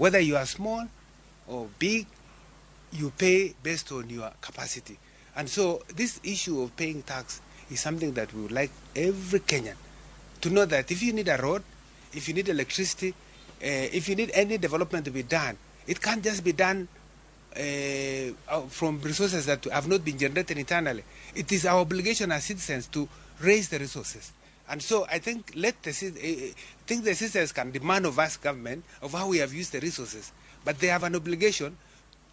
Whether you are small or big, you pay based on your capacity. And so this issue of paying tax is something that we would like every Kenyan to know, that if you need a road, if you need electricity, if you need any development to be done, it can't just be done from resources that have not been generated internally. It is our obligation as citizens to raise the resources. And so I think the citizens can demand of us, government, of how we have used the resources, but they have an obligation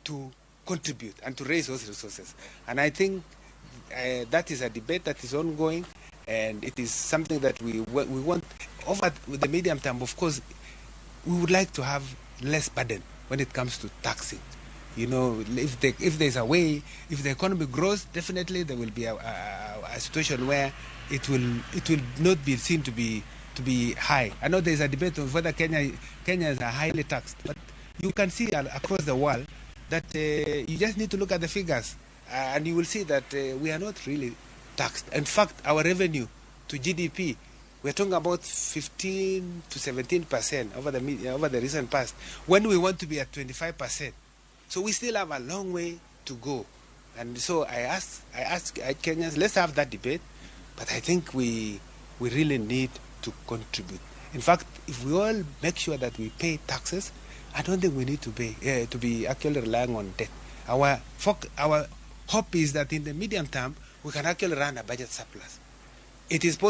to contribute and to raise those resources. And I think that is a debate that is ongoing, and it is something that we want over the medium term. Of course, we would like to have less burden when it comes to taxing. You know, if there's a way, if the economy grows, definitely there will be a situation where it will not be seen to be high. I know there's a debate of whether Kenyans are highly taxed, but you can see across the world that you just need to look at the figures, and you will see that we are not really taxed. In fact, our revenue to GDP, we're talking about 15 to 17% over the recent past, when we want to be at 25%. So we still have a long way to go. And so I ask Kenyans, let's have that debate, but I think we really need to contribute. In fact, if we all make sure that we pay taxes, I don't think we need to be actually relying on debt. Our hope is that in the medium term, we can actually run a budget surplus. It is possible.